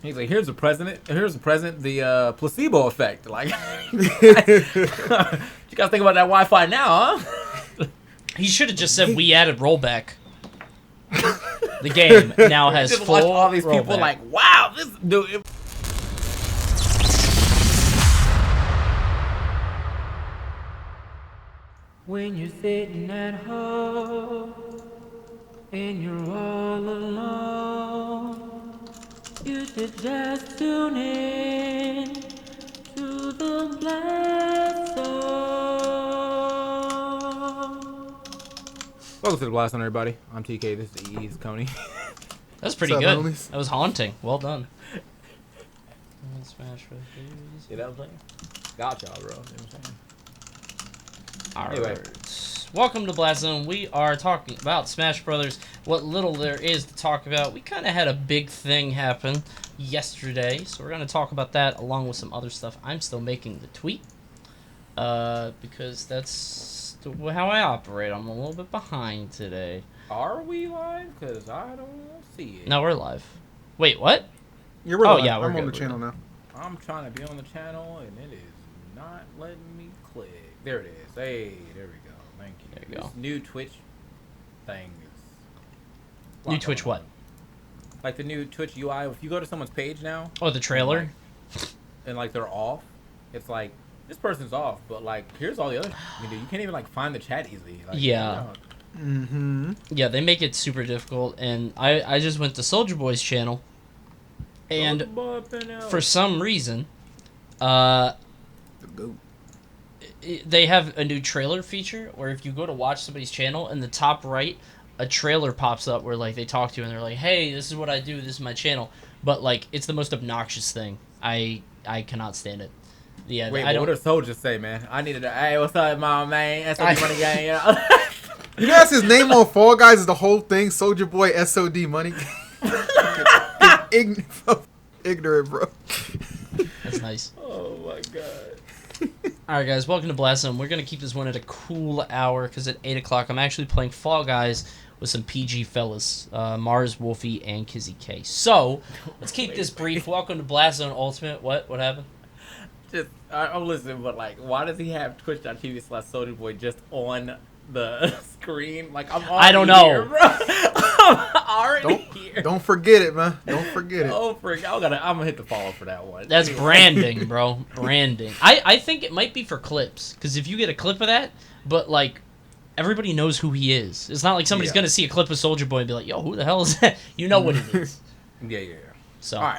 He's like, here's the present, the placebo effect. Like, you guys think about that Wi-Fi now, huh? He should have just said we added rollback. The game now has just full watch all these rollback. people like, wow, this dude. When you're sitting at home and you're all alone, you should just tune in to the Blast Zone. Welcome to the Blast Zone, everybody. I'm TK. This is E. This is Coney. That was pretty What's up, good. homies? That was haunting. Well done. Smash for See that was like, got y'all, bro. You know what I'm saying? Alright. Anyway. Welcome to Blast Zone. We are talking about Smash Brothers. What little there is to talk about. We kind of had a big thing happen yesterday, so we're going to talk about that along with some other stuff. I'm still making the tweet because that's how I operate. I'm a little bit behind today. Are we live? Because I don't see it. No, we're live. Wait, what? Yeah, Oh, live. yeah, we're I'm good, on the we're channel good. now. I'm trying to be on the channel, and it is not letting me click. There it is. Hey, there we go. Thank you. There you go. This new Twitch thing is... New Twitch what? Like the new Twitch UI. If you go to someone's page now... Oh, the trailer? And like they're off, it's like, this person's off, but like, here's all the other... I mean, you can't even like find the chat easily. Like, Yeah. Yeah, they make it super difficult, and I just went to Soldier Boy's channel, and for some reason, The goat. they have a new trailer feature where if you go to watch somebody's channel, in the top right, a trailer pops up where like they talk to you and they're like, hey, this is what I do, this is my channel, but like it's the most obnoxious thing. I cannot stand it. Yeah, Wait, I don't. what did Soldier say, man? I needed a, hey, what's up, my man? SOD money gang, you know? You guys, his name on Fall Guys is the whole thing. Soldier Boy, SOD money. Ignorant, bro. That's nice. Oh my god. Alright guys, welcome to Blast Zone. We're going to keep this one at a cool hour because at 8 o'clock I'm actually playing Fall Guys with some PG fellas, Mars, Wolfey, and Kizzie K. So, let's keep this brief. Welcome to Blast Zone Ultimate. What happened? Just, I'm listening, but like, why does he have twitch.tv/SoldierBoy just on the screen? Like, I'm already I don't know. here, bro. I'm already here. Don't forget it, man. Don't forget it. Oh, frick. I'm gonna hit the follow for that one. That's branding, bro. Branding. I think it might be for clips, because if you get a clip of that, but like, everybody knows who he is. It's not like somebody's Yeah. going to see a clip of Soldier Boy and be like, yo, who the hell is that? You know what it is. Yeah. So, All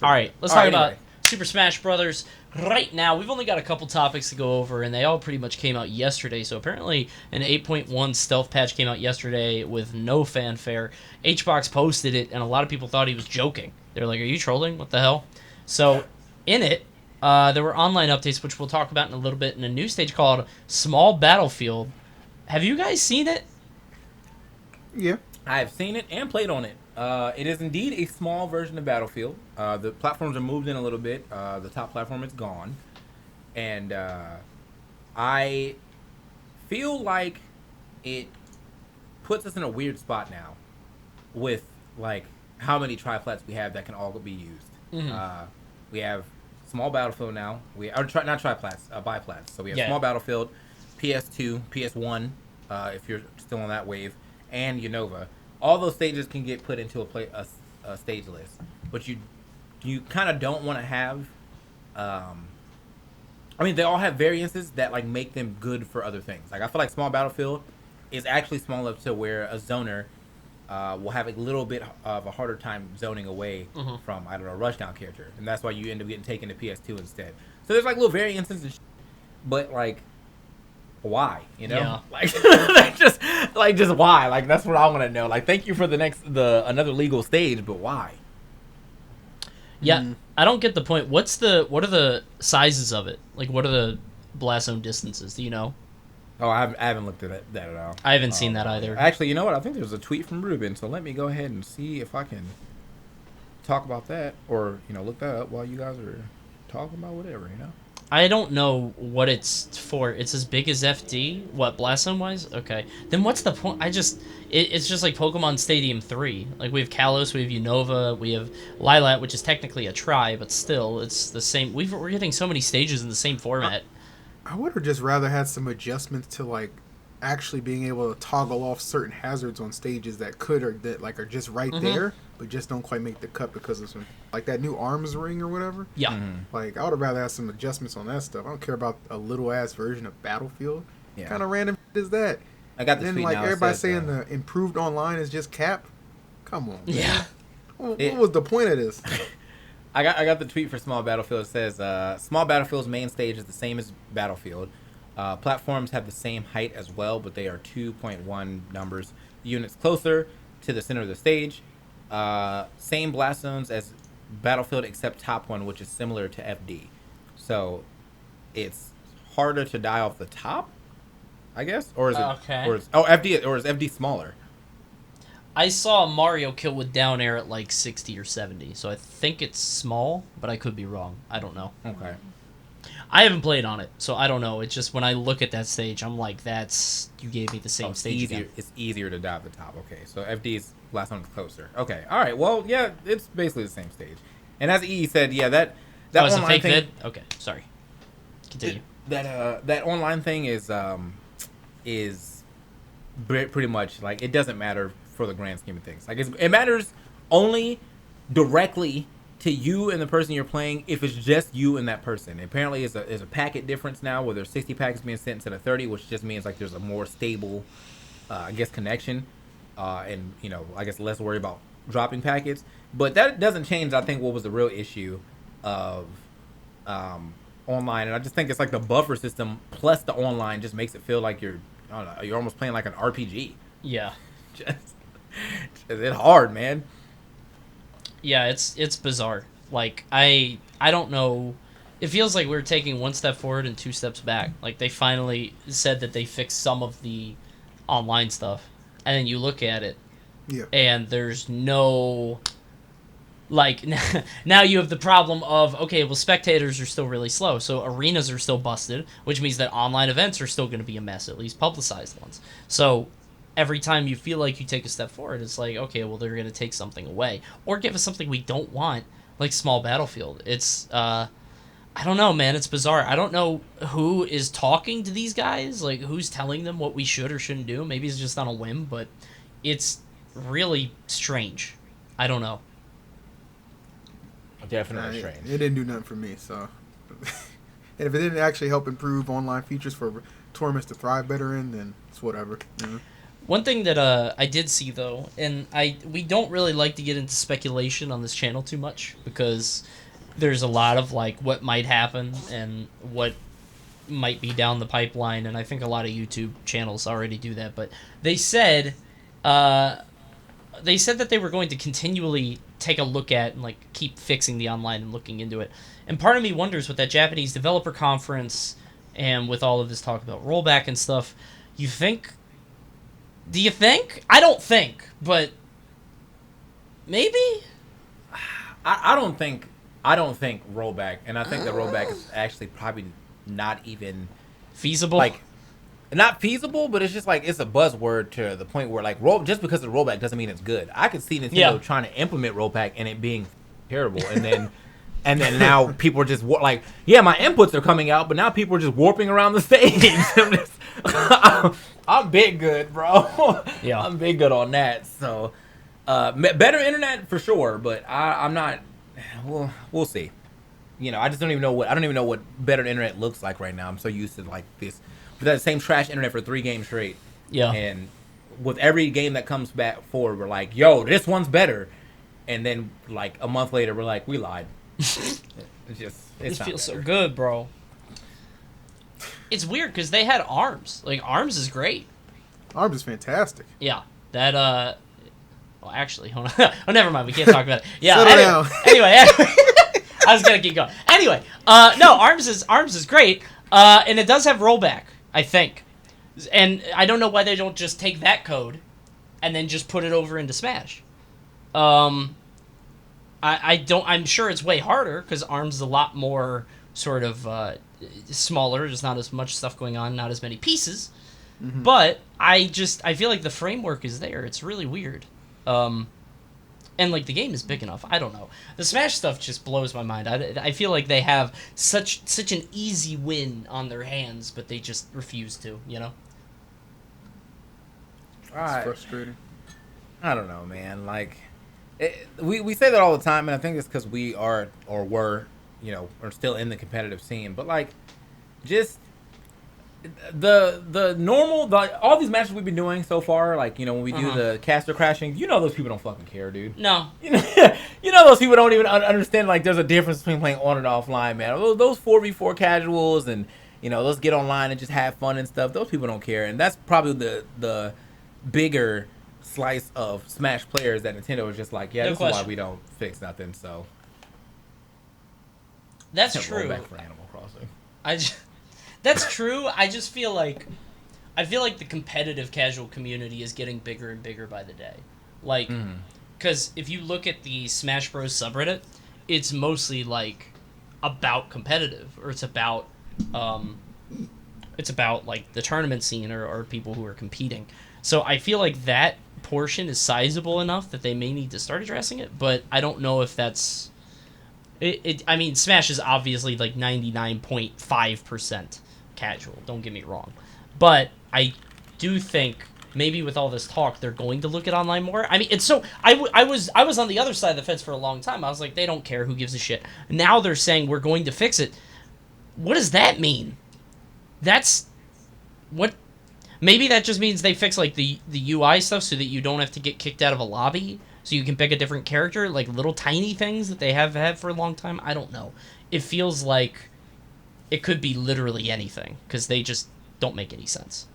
right. let's talk about Super Smash Brothers. Right now, we've only got a couple topics to go over, and they all pretty much came out yesterday. So apparently, an 8.1 stealth patch came out yesterday with no fanfare. HBox posted it, and a lot of people thought he was joking. They were like, are you trolling? What the hell? So, in it, there were online updates, which we'll talk about in a little bit, in a new stage called Small Battlefield. Have you guys seen it? Yeah. I've seen it and played on it. It is indeed a small version of Battlefield. The platforms are moved in a little bit. The top platform is gone. And I feel like it puts us in a weird spot now with like how many tri-plats we have that can all be used. Mm-hmm. We have small Battlefield now. Not tri-plats, biplats. So we have Yeah. small Battlefield, PS2, PS1, if you're still on that wave, and Unova. All those stages can get put into a stage list, but you kind of don't want to have. I mean, they all have variances that like make them good for other things. Like I feel like Small Battlefield is actually small enough to where a zoner will have a little bit of a harder time zoning away from, I don't know, a rushdown character, and that's why you end up getting taken to PS2 instead. So there's like little variances, and but like. Why, you know? Yeah. Like just why? Like that's what I want to know. Like thank you for another legal stage, but why? Yeah, I don't get the point. What are the sizes of it? Like, what are the blast zone distances? Do you know? Oh, I haven't looked at that at all. I haven't seen that either. Actually, you know what? I think there's a tweet from Ruben, so let me go ahead and see if I can talk about that, or look that up while you guys are talking about whatever, I don't know what it's for. It's as big as FD. What, Blast Zone wise? Okay. Then what's the point? It's just like Pokemon Stadium 3. Like, we have Kalos, we have Unova, we have Lilat, which is technically a try, but still, it's the same. We're getting so many stages in the same format. I would have just rather had some adjustments to, like, actually being able to toggle off certain hazards on stages that could or that, like, are just right there, but just don't quite make the cut because of some, like, that new arms ring or whatever. Yeah. Like, I would have rather had some adjustments on that stuff. I don't care about a little ass version of Battlefield. Yeah. Kind of random is that? I got the then, tweet like, now. everybody saying the improved online is just cap. Come on. Yeah. What was the point of this? I got the tweet for Small Battlefield. It says, Small Battlefield's main stage is the same as Battlefield. Platforms have the same height as well, but they are 2.1 numbers. Units closer to the center of the stage. Same blast zones as Battlefield, except top one, which is similar to FD. So it's harder to die off the top, I guess? Or is it? Okay. Or is FD smaller? I saw a Mario kill with down air at like 60 or 70, so I think it's small, but I could be wrong. I don't know. Okay. I haven't played on it, so I don't know. It's just when I look at that stage, I'm like, you gave me the same stage easier, again. It's easier to die at the top. Okay, so FD's last one is closer. Okay, all right. Well, yeah, it's basically the same stage. And as E said, yeah, that was a online fake thing. vid? Okay, sorry. Continue. That online thing is pretty much like it doesn't matter for the grand scheme of things. Like it matters only directly to you and the person you're playing if it's just you and that person. Apparently, there's a packet difference now where there's 60 packets being sent instead of 30, which just means like there's a more stable, I guess, connection, and I guess less worry about dropping packets. But that doesn't change, I think, what was the real issue of online, and I just think it's like the buffer system plus the online just makes it feel like you're almost playing like an RPG. Yeah. It's hard, man. Yeah, it's bizarre. Like, I don't know. It feels like we're taking one step forward and two steps back. Like, they finally said that they fixed some of the online stuff. And then you look at it, and there's no... Like, now you have the problem of, okay, well, spectators are still really slow, so arenas are still busted, which means that online events are still going to be a mess, at least publicized ones. So every time you feel like you take a step forward, it's like, okay, well, they're going to take something away. Or give us something we don't want, like Small Battlefield. It's, I don't know, man. It's bizarre. I don't know who is talking to these guys, like, who's telling them what we should or shouldn't do. Maybe it's just on a whim, but it's really strange. I don't know. Definitely strange. It didn't do nothing for me, so... And if it didn't actually help improve online features for tournaments to thrive better in, then it's whatever. One thing that I did see, though, and we don't really like to get into speculation on this channel too much, because there's a lot of, like, what might happen and what might be down the pipeline, and I think a lot of YouTube channels already do that, but they said that they were going to continually take a look at and, like, keep fixing the online and looking into it. And part of me wonders, with that Japanese developer conference and with all of this talk about rollback and stuff, do you think? I don't think, but maybe? I don't think rollback, and I think that rollback is actually probably not even feasible. Like, not feasible, but it's just like it's a buzzword to the point where, like, just because of rollback doesn't mean it's good. I could see Nintendo trying to implement rollback and it being terrible, and then now people are just like, yeah, my inputs are coming out, but now people are just warping around the stage. I'm big good, bro. Yeah, I'm big good on that. So, better internet for sure, but I'm not. We'll see. I just don't even know what better internet looks like right now. I'm so used to like this, but that same trash internet for 3 games straight. Yeah. And with every game that comes back forward, we're like, yo, this one's better, and then like a month later, we're like, we lied. It feels so good, bro. It's weird because they had ARMS. Like, ARMS is great. ARMS is fantastic. Yeah. That, well, actually, hold on. Oh, never mind. We can't talk about it. Yeah. Anyway. I was going to keep going. Anyway. No, ARMS is great. And it does have rollback, I think. And I don't know why they don't just take that code and then just put it over into Smash. I'm sure it's way harder because ARMS is a lot more sort of smaller. There's not as much stuff going on, not as many pieces. Mm-hmm. But I feel like the framework is there. It's really weird. And, like, the game is big enough. I don't know. The Smash stuff just blows my mind. I feel like they have such an easy win on their hands, but they just refuse to, you know? It's frustrating. I don't know, man. Like, we say that all the time, and I think it's because we are, or were, you know, are still in the competitive scene. But, like, just... The normal all these matches we've been doing so far, like, you know, when we do the caster crashing, you know, those people don't fucking care, dude. No. You know those people don't even understand, like, there's a difference between playing on and offline, man. Those 4v4 casuals and, you know, let's get online and just have fun and stuff, those people don't care. And that's probably the bigger slice of Smash players that Nintendo is just like, yeah, this is why we don't fix nothing. So that's true. Roll back for Animal Crossing. That's true. I just feel like the competitive casual community is getting bigger and bigger by the day. Like, because if you look at the Smash Bros subreddit, it's mostly like about competitive, or it's about like the tournament scene or people who are competing. So I feel like that portion is sizable enough that they may need to start addressing it, but I don't know if that's I mean, Smash is obviously like 99.5% casual, don't get me wrong. But I do think maybe with all this talk, they're going to look at online more. I mean, it's so... I was on the other side of the fence for a long time. I was like, they don't care, who gives a shit. Now they're saying we're going to fix it. What does that mean? That's... What... Maybe that just means they fix, like, the UI stuff so that you don't have to get kicked out of a lobby, so you can pick a different character, like little tiny things that they have had for a long time. I don't know. It feels like it could be literally anything, because they just don't make any sense.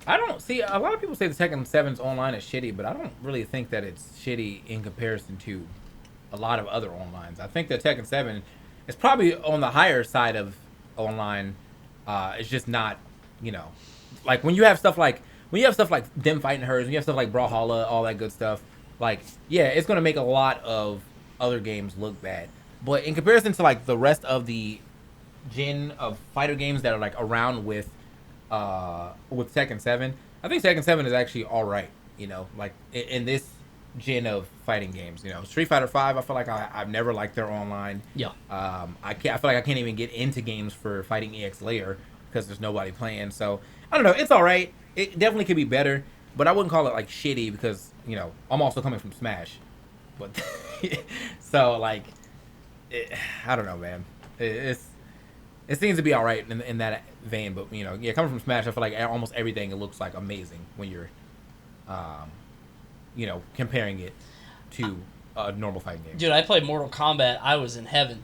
I don't see... A lot of people say the Tekken 7's online is shitty, but I don't really think that it's shitty in comparison to a lot of other onlines. I think that Tekken 7 is probably on the higher side of online. It's just not, you know... Like, when you have stuff like... When you have stuff like them fighting hers, when you have stuff like Brawlhalla, all that good stuff, like, yeah, it's going to make a lot of other games look bad. But in comparison to, like, the rest of the gen of fighter games that are, like, around with Tekken 7, I think Tekken 7 is actually all right, you know, like, in this gen of fighting games. You know, Street Fighter 5, I feel like I've never liked their online. Yeah. I feel like I can't even get into games for Fighting EX Layer because there's nobody playing. So, I don't know, it's all right. It definitely could be better, but I wouldn't call it, like, shitty because, you know, I'm also coming from Smash. But, so, like, I don't know, man. It seems to be all right in that vein, but, you know, yeah, coming from Smash, I feel like almost everything, it looks like amazing when you're, you know, comparing it to a normal fighting game. Dude, I played Mortal Kombat. I was in heaven.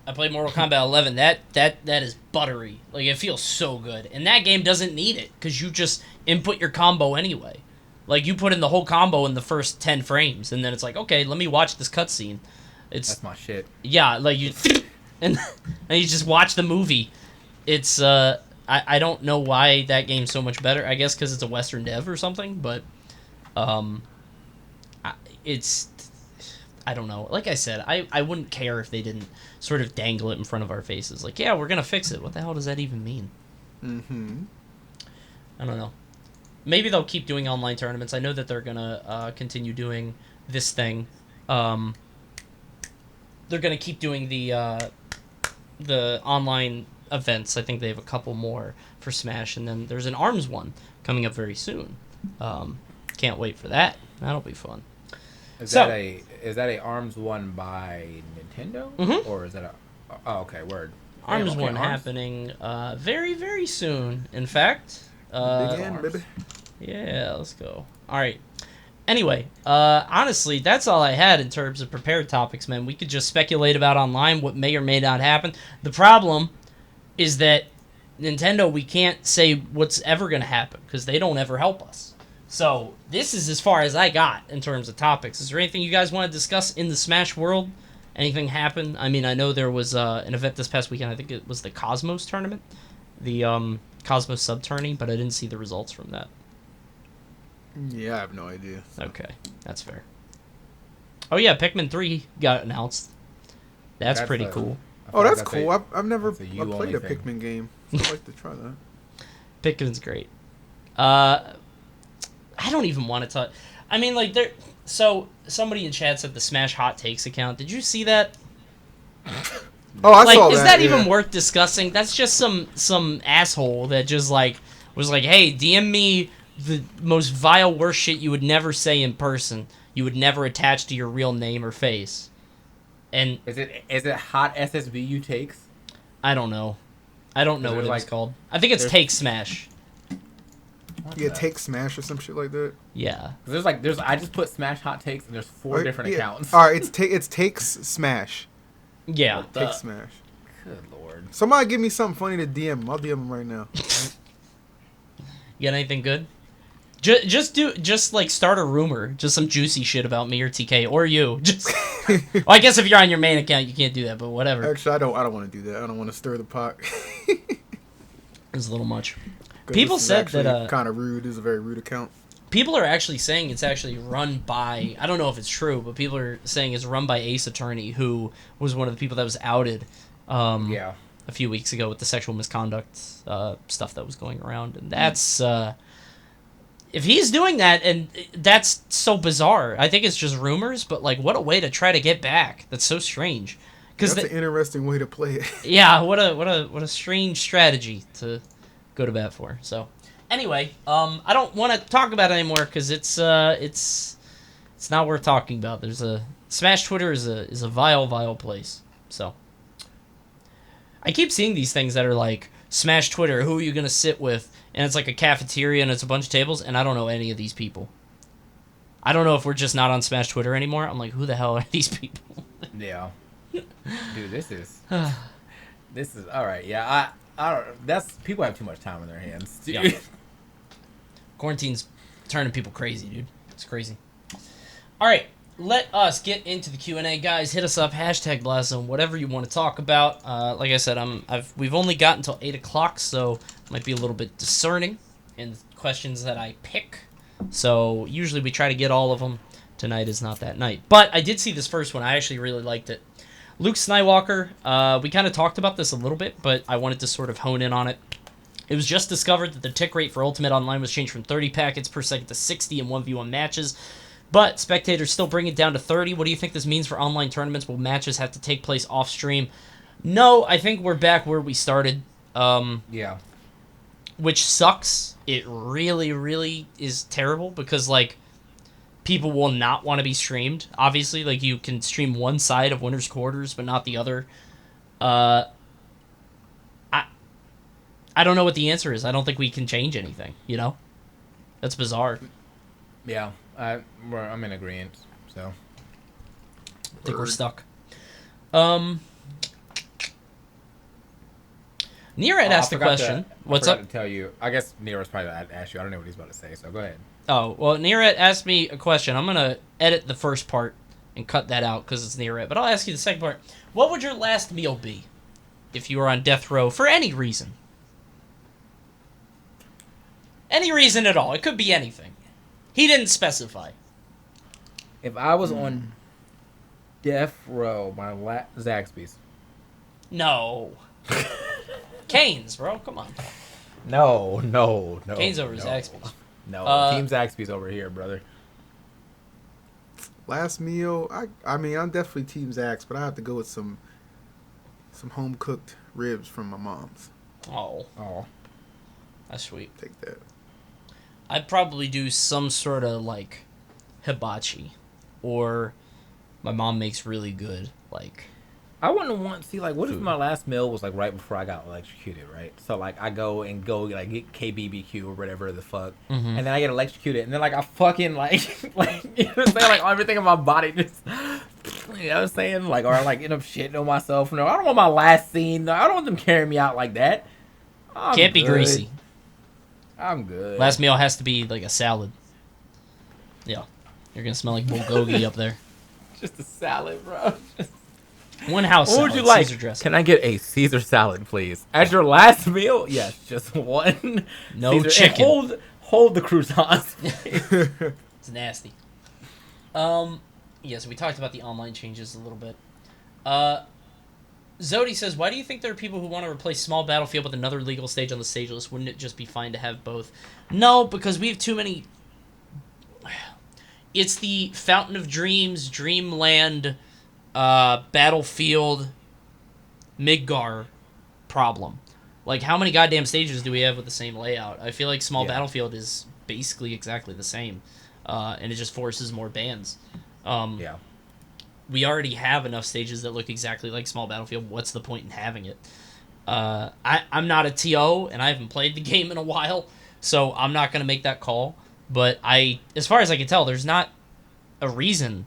I played Mortal Kombat 11. That is buttery. Like, it feels so good. And that game doesn't need it, because you just input your combo anyway. Like, you put in the whole combo in the first 10 frames, and then it's like, okay, let me watch this cutscene. That's my shit. Yeah, like, you... and you just watch the movie. It's, I don't know why that game's so much better. I guess because it's a Western dev or something, but, it's... I don't know. Like I said, I wouldn't care if they didn't sort of dangle it in front of our faces. Like, yeah, we're going to fix it. What the hell does that even mean? Mm-hmm. I don't know. Maybe they'll keep doing online tournaments. I know that they're going to continue doing this thing. They're going to keep doing the online events. I think they have a couple more for Smash. And then there's an ARMS one coming up very soon. Can't wait for that. That'll be fun. Is that a ARMS one by Nintendo? Mm-hmm. Or is that a... Oh, okay, word. ARMS okay, one happening very, very soon. In fact... baby. Yeah, let's go. All right. Anyway, honestly, that's all I had in terms of prepared topics, man. We could just speculate about online what may or may not happen. The problem is that Nintendo, we can't say what's ever going to happen because they don't ever help us. So this is as far as I got in terms of topics. Is there anything you guys want to discuss in the Smash world? Anything happen? I mean, I know there was an event this past weekend. I think it was the Cosmos tournament, the Cosmos sub-tourney, but I didn't see the results from that. Yeah, I have no idea. Okay, that's fair. Oh yeah, Pikmin 3 got announced. That's pretty cool. Oh, that's cool. I've never played a Pikmin game. So I'd like to try that. Pikmin's great. I don't even want to talk. I mean, like, so somebody in chat said the Smash Hot Takes account. Did you see that? Oh, I saw that. Is that even worth discussing? That's just some asshole that just like was like, hey, DM me the most vile, worst shit you would never say in person. You would never attach to your real name or face. And is it Hot SSBU Takes? I don't know. I don't know what it's called. I think it's Take Smash. Yeah, Take Smash or some shit like that. Yeah. There's I just put Smash Hot Takes and there's 4 different accounts. All right, it's Takes Smash. Yeah. Take Smash. Good lord. Somebody give me something funny to DM. I'll DM him right now. You got anything good? Just like start a rumor, just some juicy shit about me or TK or you. Just, well, I guess if you're on your main account, you can't do that, but whatever. Actually, I don't want to do that. I don't want to stir the pot. It's a little much. People said that kind of rude. This is a very rude account. People are actually saying it's actually run by. I don't know if it's true, but people are saying it's run by Ace Attorney, who was one of the people that was outed. A few weeks ago with the sexual misconduct stuff that was going around, and that's. If he's doing that, and that's so bizarre. I think it's just rumors, but like, what a way to try to get back. That's so strange. That's an interesting way to play it. Yeah, what a strange strategy to go to bat for. So, anyway, I don't want to talk about it anymore because it's not worth talking about. There's a Smash Twitter is a vile place. So, I keep seeing these things that are like Smash Twitter. Who are you gonna sit with? And it's like a cafeteria and it's a bunch of tables, and I don't know any of these people. I don't know if we're just not on Smash Twitter anymore. I'm like, who the hell are these people? Yeah. Dude, this is all right. Yeah, I don't. That's people have too much time on their hands. Dude. Yeah. Quarantine's turning people crazy, dude. It's crazy. All right, let us get into the Q&A, guys. Hit us up, #Blossom, whatever you want to talk about. Like I said, we've only got until 8 o'clock, so might be a little bit discerning in the questions that I pick. So usually we try to get all of them. Tonight is not that night. But I did see this first one. I actually really liked it. Luke Snywalker, we kind of talked about this a little bit, but I wanted to sort of hone in on it. It was just discovered that the tick rate for Ultimate Online was changed from 30 packets per second to 60 in 1v1 matches. But spectators still bring it down to 30. What do you think this means for online tournaments? Will matches have to take place off stream? No, I think we're back where we started. Yeah. Which sucks. It really, really is terrible because, like, people will not want to be streamed. Obviously, like, you can stream one side of Winner's Quarters, but not the other. I don't know what the answer is. I don't think we can change anything, you know? That's bizarre. Yeah, I'm in agreement, so. I think we're stuck. Neerad asked a question. What's up? To tell you, I guess Neerad probably asked you. I don't know what he's about to say, so go ahead. Oh, well, Neerad asked me a question. I'm going to edit the first part and cut that out because it's Neerad. But I'll ask you the second part. What would your last meal be if you were on death row for any reason? Any reason at all. It could be anything. He didn't specify. If I was on death row, my Zaxby's. No. Canes, bro. Come on. No. Canes over Zaxby's. No, Team Zaxby's over here, brother. Last meal, I mean, I'm definitely Team Zax, but I have to go with some home cooked ribs from my mom's. Oh, that's sweet. Take that. I'd probably do some sort of like hibachi, or my mom makes really good like. I wouldn't want to see like what if my last meal was like right before I got electrocuted, right? So like I go like get KBBQ or whatever the fuck, and then I get electrocuted, and then like I fucking like you know what I'm saying, like everything in my body just you know what I'm saying, like or I like end up shitting on myself. No, I don't want my last scene. I don't want them carrying me out like that. Can't be greasy. I'm good. Last meal has to be like a salad. Yeah, you're gonna smell like bulgogi up there. Just a salad, bro. One house what salad, would you like? Caesar dressing. Can I get a Caesar salad, please? As your last meal? Yes, just one. No Caesar. chicken. And hold the croutons. It's nasty. Yeah, so we talked about the online changes a little bit. Zodi says, why do you think there are people who want to replace small battlefield with another legal stage on the stage list? Wouldn't it just be fine to have both? No, because we have too many... It's the Fountain of Dreams, Dreamland, Battlefield, Midgar problem. Like, how many goddamn stages do we have with the same layout? I feel like small battlefield is basically exactly the same, and it just forces more bans. We already have enough stages that look exactly like small battlefield. What's the point in having it? I'm not a TO, and I haven't played the game in a while, so I'm not going to make that call. But as far as I can tell, there's not a reason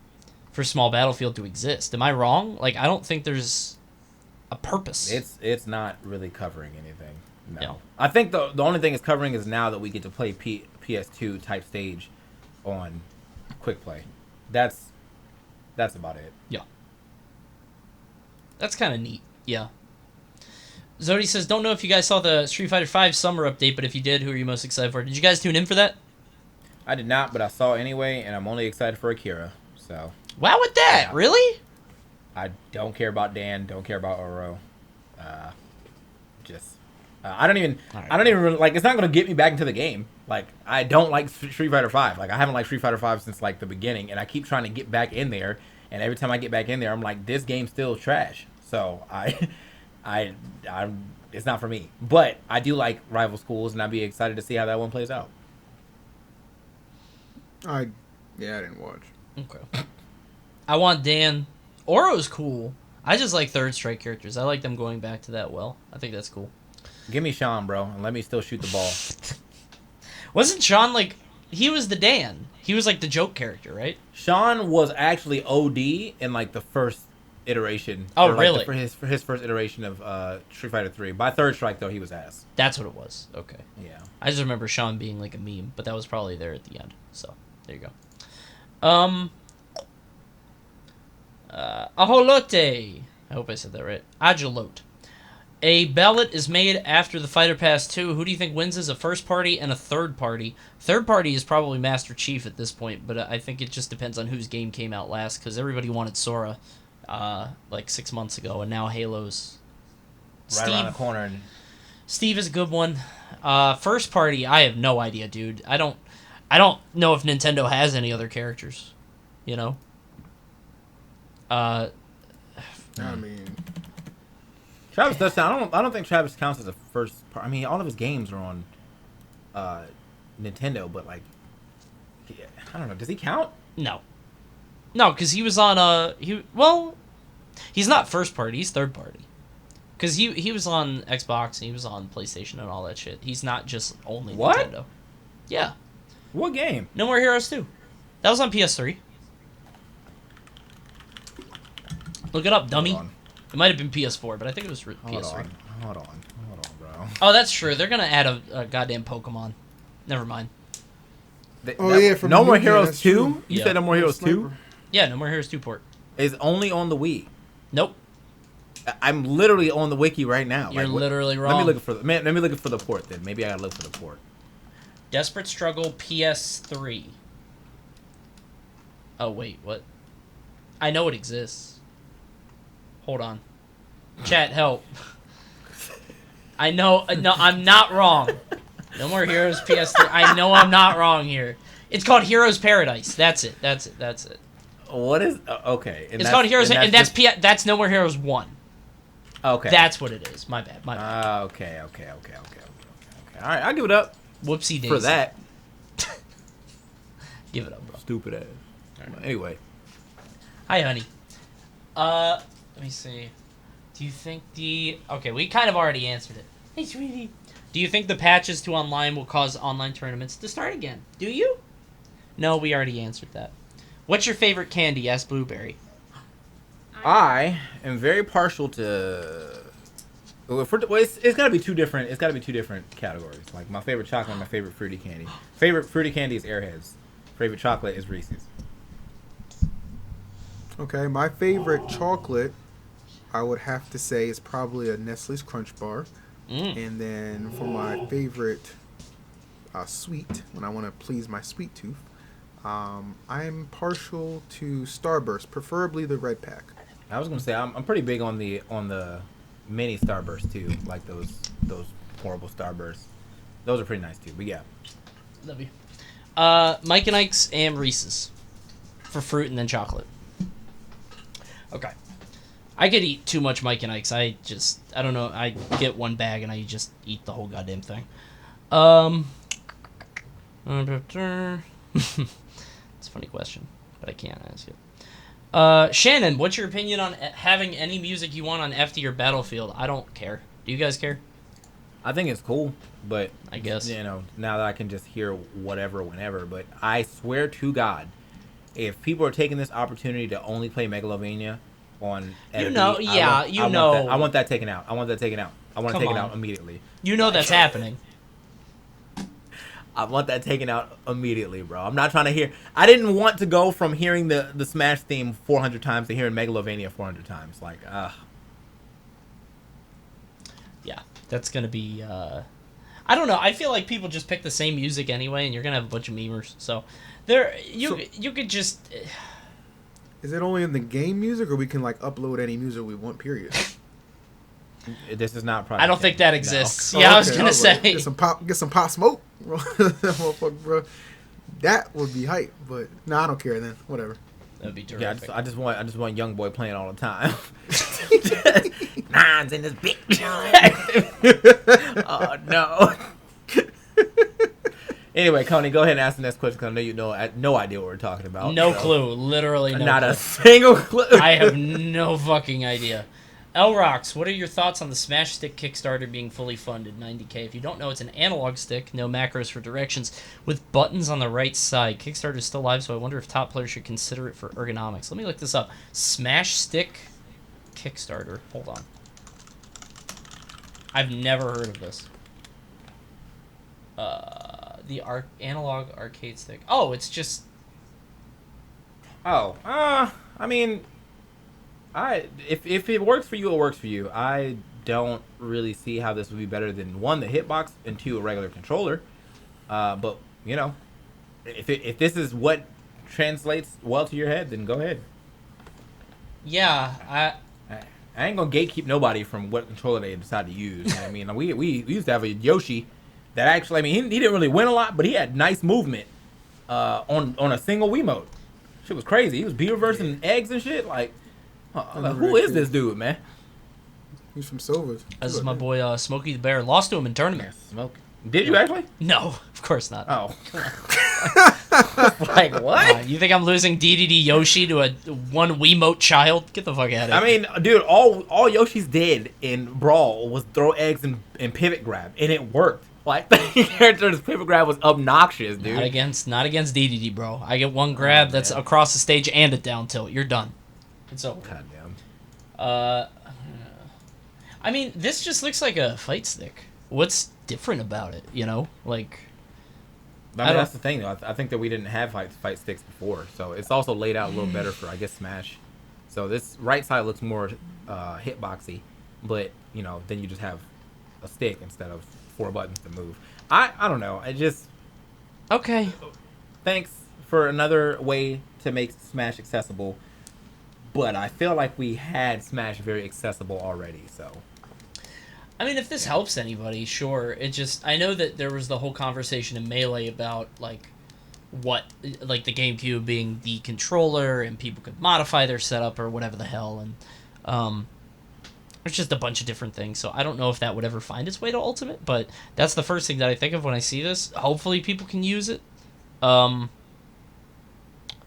for small battlefield to exist. Am I wrong? Like, I don't think there's a purpose. It's not really covering anything. No. I think the only thing it's covering is now that we get to play PS2 type stage on quick play. That's about it. Yeah. That's kind of neat. Yeah. Zodi says, don't know if you guys saw the Street Fighter V summer update, but if you did, who are you most excited for? Did you guys tune in for that? I did not, but I saw it anyway, and I'm only excited for Akira. So. Wow, with that? Yeah. Really? I don't care about Dan. Don't care about Oro. I don't even like. It's not gonna get me back into the game. Like, I don't like Street Fighter V. Like, I haven't liked Street Fighter V since like the beginning, and I keep trying to get back in there. And every time I get back in there, I'm like, this game's still trash. So it's not for me. But I do like Rival Schools, and I'd be excited to see how that one plays out. I didn't watch. Okay. I want Dan. Oro's cool. I just like third strike characters. I like them going back to that well. I think that's cool. Give me Sean, bro, and let me still shoot the ball. Wasn't Sean like... He was the Dan. He was like the joke character, right? Sean was actually OD in like the first iteration. Oh, really? For his first iteration of Street Fighter 3. By third strike, though, he was ass. That's what it was. Okay. Yeah. I just remember Sean being like a meme, but that was probably there at the end. So, there you go. Aholote. I hope I said that right. Agelote. A ballot is made after the Fighter Pass 2. Who do you think wins as a first party and a third party? Third party is probably Master Chief at this point, but I think it just depends on whose game came out last, because everybody wanted Sora like 6 months ago, and now Halo's right around the corner. Steve is a good one. First party, I have no idea, dude. I don't know if Nintendo has any other characters, you know? I mean, Travis does sound. I don't think Travis counts as a first part. I mean, all of his games are on Nintendo, but like, I don't know. Does he count? No, because he was on he's not first party. He's third party. Because he was on Xbox and he was on PlayStation and all that shit. He's not just only Nintendo. Yeah. What game? No More Heroes 2. That was on PS3. Look it up, dummy. It might have been PS4, but I think it was PS3. Hold on, bro. Oh, that's true. They're gonna add a goddamn Pokemon. Never mind. From No More Heroes 2? True. You said No More Heroes 2? Yeah, No More Heroes 2 port. Is only on the Wii. Nope. I'm literally on the wiki right now. You're literally wrong. Let me look for the port then. Maybe I gotta look for the port. Desperate Struggle PS3. Oh wait, what? I know it exists. Hold on. Chat, help. I know. No, I'm not wrong. No More Heroes PS3. I know I'm not wrong here. It's called Heroes Paradise. That's it. What is... okay. It's called Heroes... And that's No More Heroes 1. Okay. That's what it is. My bad. Okay. All right, I'll give it up. Whoopsie daisy. For that. Give it up, bro. Stupid ass. Right. Anyway. Hi, honey. Let me see. Do you think okay, we kind of already answered it. Hey, sweetie. Do you think the patches to online will cause online tournaments to start again? Do you? No, we already answered that. What's your favorite candy? Asked Blueberry. I am very partial to... it's got to be two different. It's got to be two different categories. Like my favorite chocolate and my favorite fruity candy. Favorite fruity candy is Airheads. Favorite chocolate is Reese's. Okay, my favorite chocolate, I would have to say, is probably a Nestle's Crunch Bar. And then for my favorite sweet, when I want to please my sweet tooth, I'm partial to Starburst, preferably the red pack. I was gonna say I'm pretty big on the mini starbursts too, like those horrible starbursts. Those are pretty nice too. But yeah, Love you. Mike and Ike's and Reese's for fruit and then chocolate. Okay. I could eat too much Mike and Ike's. I don't know. I get one bag and I just eat the whole goddamn thing. It's a funny question, but I can't ask it. Shannon, what's your opinion on having any music you want on FD or Battlefield? I don't care. Do you guys care? I think it's cool, but I guess, now that I can just hear whatever, whenever. But I swear to God, if people are taking this opportunity to only play Megalovania on FD, I want that taken out. I want that taken out. I want to take it out immediately. You know that's happening. I want that taken out immediately, bro. I'm not trying to hear. I didn't want to go from hearing the Smash theme 400 times to hearing Megalovania 400 times. Like, Yeah, that's gonna be. I don't know. I feel like people just pick the same music anyway, and you're gonna have a bunch of memers. So, you could just. Is it only in the game music, or we can like upload any music we want? Period. This is not Project. I don't think that exists. No. Yeah, I was gonna say. Get some pop smoke, bro. That would be hype, but no, I don't care. Then whatever. That'd be terrific. Yeah, I just want Young Boy playing all the time. Nines in this bitch. Oh no. Anyway, Coney, go ahead and ask the next question because I know you had no idea what we're talking about. No clue. Literally no Not clue. a single clue. I have no fucking idea. Elrox, what are your thoughts on the Smash Stick Kickstarter being fully funded, 90K? If you don't know, it's an analog stick, no macros for directions, with buttons on the right side. Kickstarter is still live, so I wonder if top players should consider it for ergonomics. Let me look this up. Smash Stick Kickstarter. Hold on. I've never heard of this. The analog arcade stick. Oh, it's just... Oh, I mean... If it works for you, it works for you. I don't really see how this would be better than one, the hitbox, and two, a regular controller. But if this is what translates well to your head, then go ahead. Yeah, I ain't gonna gatekeep nobody from what controller they decide to use. You know what I mean, we used to have a Yoshi that actually, I mean, he didn't really win a lot, but he had nice movement on a single Wiimote. Shit was crazy. He was beaver versing eggs and shit. Like who is this dude, man? He's from Silvers. This is my boy Smokey the Bear. Lost to him in tournament. Smokey. Did you actually? No, of course not. Oh. Like, what? You think I'm losing DDD Yoshi to a one Wiimote child? Get the fuck out of here. I mean, dude, all Yoshi's did in Brawl was throw eggs and pivot grab, and it worked. Like, the character's pivot grab was obnoxious, dude. Not against DDD, bro. I get one grab that's across the stage and a down tilt. You're done. It's over. Goddamn. I mean, this just looks like a fight stick. What's different about it, you know? Like... I mean, that's the thing, though. I think that we didn't have fight sticks before, so it's also laid out a little better for, I guess, Smash. So this right side looks more hitboxy, but, then you just have a stick instead of 4 buttons to move. I don't know. I just... Okay. Thanks for another way to make Smash accessible, but I feel like we had Smash very accessible already, so... I mean, if this helps anybody, sure. It just... I know that there was the whole conversation in Melee about, the GameCube being the controller, and people could modify their setup or whatever the hell, and, it's just a bunch of different things, so I don't know if that would ever find its way to Ultimate, but that's the first thing that I think of when I see this. Hopefully people can use it.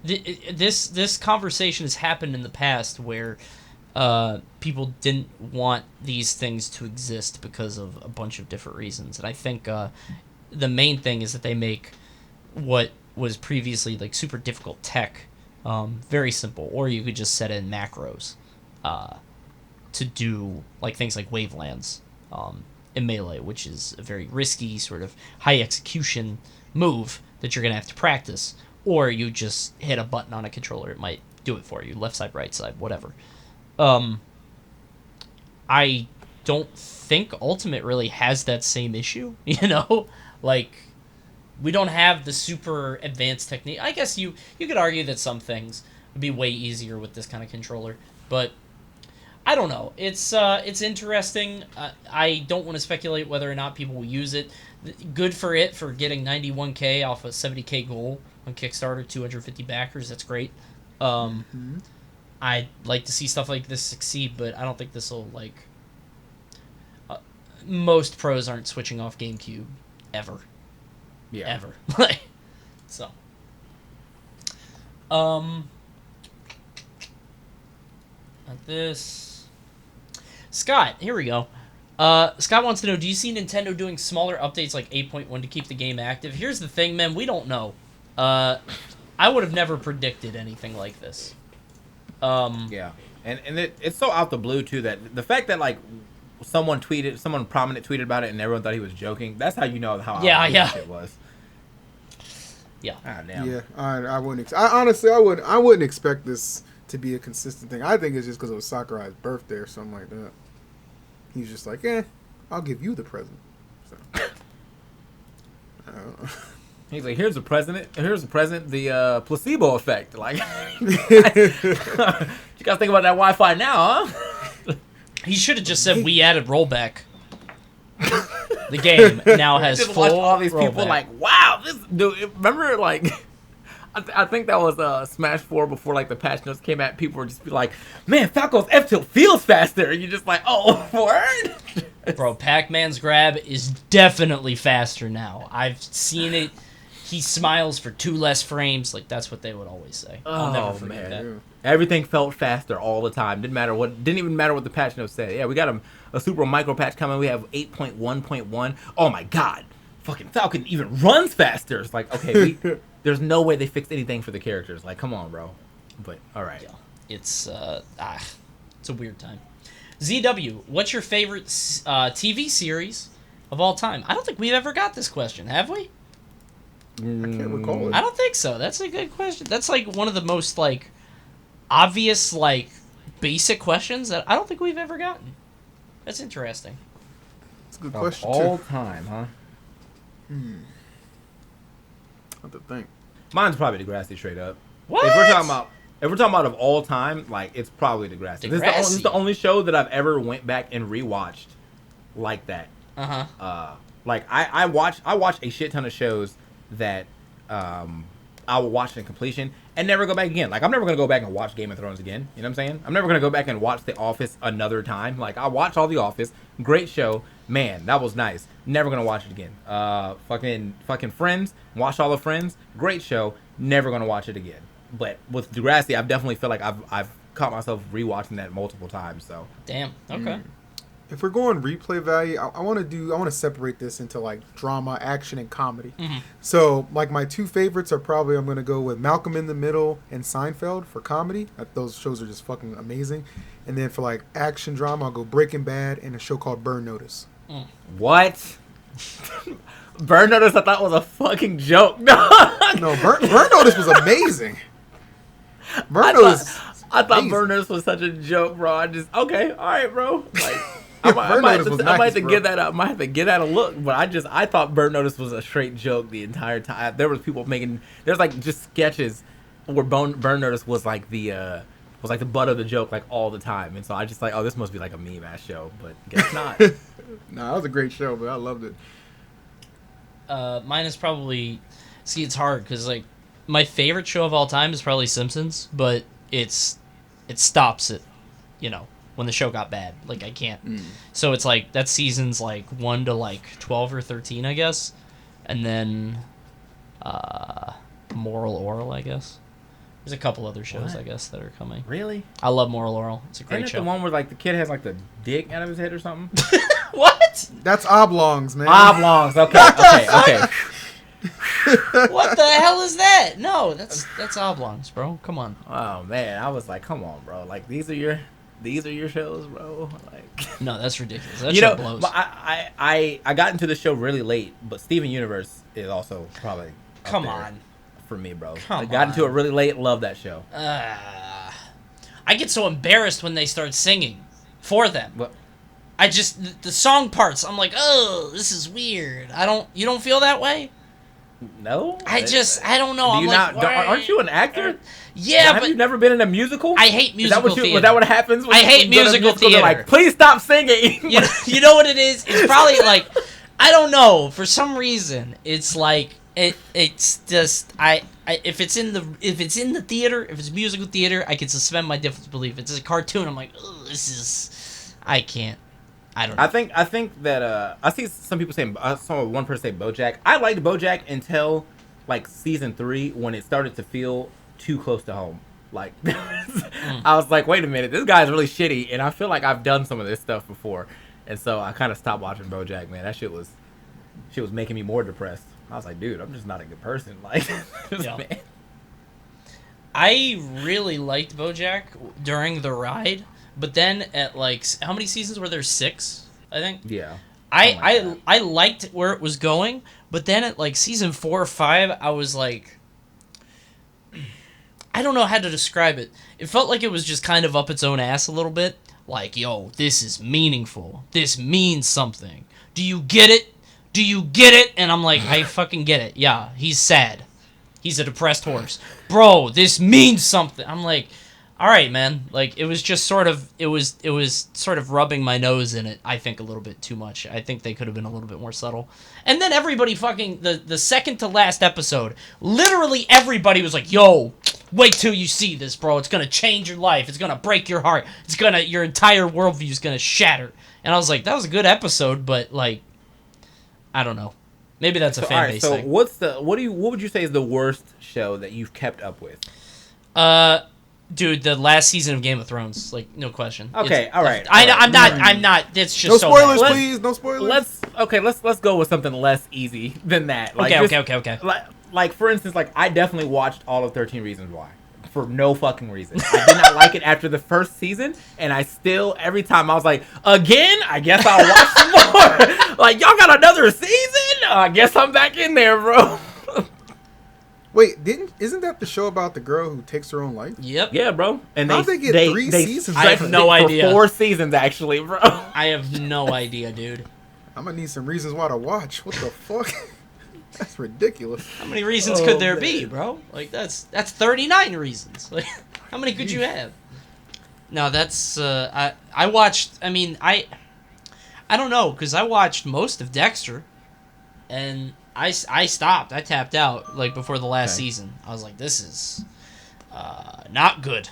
This conversation has happened in the past where... people didn't want these things to exist because of a bunch of different reasons. And I think the main thing is that they make what was previously super difficult tech very simple. Or you could just set in macros to do things like Wavelands in Melee, which is a very risky sort of high execution move that you're going to have to practice. Or you just hit a button on a controller. It might do it for you. Left side, right side, whatever. I don't think Ultimate really has that same issue, we don't have the super advanced technique. I guess you could argue that some things would be way easier with this kind of controller, but I don't know. It's interesting. I don't want to speculate whether or not people will use it. Good for it for getting 91K off a 70K goal on Kickstarter, 250 backers. That's great. I'd like to see stuff like this succeed, but I don't think this will, like... most pros aren't switching off GameCube ever. Yeah. Ever. So. This. Scott, here we go. Scott wants to know, do you see Nintendo doing smaller updates like 8.1 to keep the game active? Here's the thing, man, we don't know. I would have never predicted anything like this. Yeah. And it's so out the blue, too, that the fact that, like, someone prominent tweeted about it and everyone thought he was joking, that's how you know how out it was. Yeah. Ah, damn. Yeah, I wouldn't. Honestly, I wouldn't expect this to be a consistent thing. I think it's just because it was Sakurai's birthday or something like that. He's just like, I'll give you the present. So, I don't know. He's like, here's the present, the placebo effect. Like, you guys think about that Wi-Fi now, huh? He should have just said, we added rollback. The game now has just full watch all these people rollback. like, wow, this dude. Remember, like, I think that was Smash 4 before like the patch notes came out. People were just be like, man, Falco's F tilt feels faster. And you're just like, oh, word. Bro, Pac-Man's grab is definitely faster now. I've seen it. He smiles for 2 less frames. Like, that's what they would always say. I'll never forget that. Yeah. Everything felt faster all the time. Didn't even matter what the patch notes said. Yeah, we got a super micro patch coming. We have 8.1.1. Oh my god, fucking Falcon even runs faster. It's like, okay, there's no way they fixed anything for the characters. Like, come on, bro. But all right, yeah. It's a weird time. ZW, what's your favorite TV series of all time? I don't think we've ever got this question, have we? I can't recall it. I don't think so. That's a good question. That's like one of the most like obvious, like basic questions that I don't think we've ever gotten. That's interesting. That's a good question all too. time, huh? I have to think. Mine's probably Degrassi straight up. What? If we're talking about of all time, like, it's probably Degrassi. This is the only show that I've ever went back and rewatched like that. Like I watch a shit ton of shows that I will watch in completion and never go back again. Like, I'm never gonna go back and watch Game of Thrones again. You know what I'm saying? I'm never gonna go back and watch The Office another time. Like, I watch all The Office, great show, man, that was nice. Never gonna watch it again. Fucking Friends, watch all the Friends, great show, never gonna watch it again. But with Degrassi, I definitely feel like I've caught myself rewatching that multiple times. So damn. Okay. If we're going replay value, I want to separate this into like drama, action, and comedy. So like my 2 favorites are probably, I'm going to go with Malcolm in the Middle and Seinfeld for comedy. Those shows are just fucking amazing. And then for like action drama, I'll go Breaking Bad and a show called Burn Notice. What? Burn Notice I thought was a fucking joke. No, Burn Notice was amazing. I thought Burn Notice was such a joke, bro. Okay, all right, bro. Like, I might have to give that up. Might have to give that a look. But I thought Burn Notice was a straight joke the entire time. There was people there's like just sketches where Burn Notice was like the butt of the joke like all the time. And so I just like, oh, this must be like a meme ass show, but guess not. Nah, that was a great show, but I loved it. Mine is probably, it's hard because like my favorite show of all time is probably Simpsons, but it stops at, when the show got bad. Like, I can't. So it's like that season's like 1 to like 12 or 13, I guess, and then Moral Oral, I guess. There's a couple other shows, I guess, that are coming. Really? I love Moral Oral. It's a great Isn't it show. the one where like the kid has like the dick out of his head or something? What? That's Oblongs, man. Oblongs. Okay. What the hell is that? No, that's Oblongs, bro. Come on. Oh man, I was like, come on, bro. Like, these are your shows, bro. Like, no, that's ridiculous. That show blows. I got into the show really late, but Steven Universe is also probably come on for me, bro. I got into it really late. Love that show. I get so embarrassed when they start singing for them. What? I just the song parts. I'm like, oh, this is weird. You don't feel that way? No, I don't know. Do I'm you like, aren't you an actor? Yeah, have but you never been in a musical? I hate musical theater. Was that what happens? When I hate musical theater. Like, please stop singing. You know what it is? It's probably like, I don't know. For some reason, it's like it's just if it's in the theater, if it's musical theater, I can suspend my disbelief. If it's a cartoon, I'm like, I can't. I don't know. I think that I see some people saying, I saw one person say BoJack. I liked BoJack until like season 3 when it started to feel too close to home. Like I was like, wait a minute, this guy's really shitty, and I feel like I've done some of this stuff before, and so I kind of stopped watching BoJack. Man, that shit was making me more depressed. I was like, dude, I'm just not a good person. Like, man. I really liked BoJack during the ride. But then at like, how many seasons were there? 6, I think. Yeah. I liked where it was going, but then at like season 4 or 5, I was like, I don't know how to describe it. It felt like it was just kind of up its own ass a little bit. Like, yo, this is meaningful. This means something. Do you get it? Do you get it? And I'm like, I fucking get it. Yeah, he's sad. He's a depressed horse. Bro, this means something. I'm like, all right, man. Like, it was just sort of, it was sort of rubbing my nose in it, I think, a little bit too much. I think they could have been a little bit more subtle. And then everybody fucking, the second to last episode, literally everybody was like, yo, wait till you see this, bro. It's going to change your life. It's going to break your heart. Your entire worldview is going to shatter. And I was like, that was a good episode, but, like, I don't know. Maybe that's a fan base thing. So what would you say is the worst show that you've kept up with? Dude, the last season of Game of Thrones, like, no question. Okay, all right. I'm not. It's just no so spoilers, bad. please. No spoilers. Let's go with something less easy than that. Like, Okay. Like for instance, like I definitely watched all of 13 Reasons Why for no fucking reason. I did not like it after the first season, and I still every time I was like, again, I guess I'll watch some more. Like, y'all got another season? I guess I'm back in there, bro. Wait, isn't that the show about the girl who takes her own life? Yep. Yeah, bro. And how'd they get 3 seasons? I have no idea. For 4 seasons, actually, bro. I have no idea, dude. I'm gonna need some reasons why to watch. What the fuck? That's ridiculous. How many reasons could there be, bro? Like, that's 39 reasons. Like, how many could you have? No, that's I watched. I mean, I don't know, because I watched most of Dexter, and I stopped. I tapped out like before the last season. I was like, this is not good,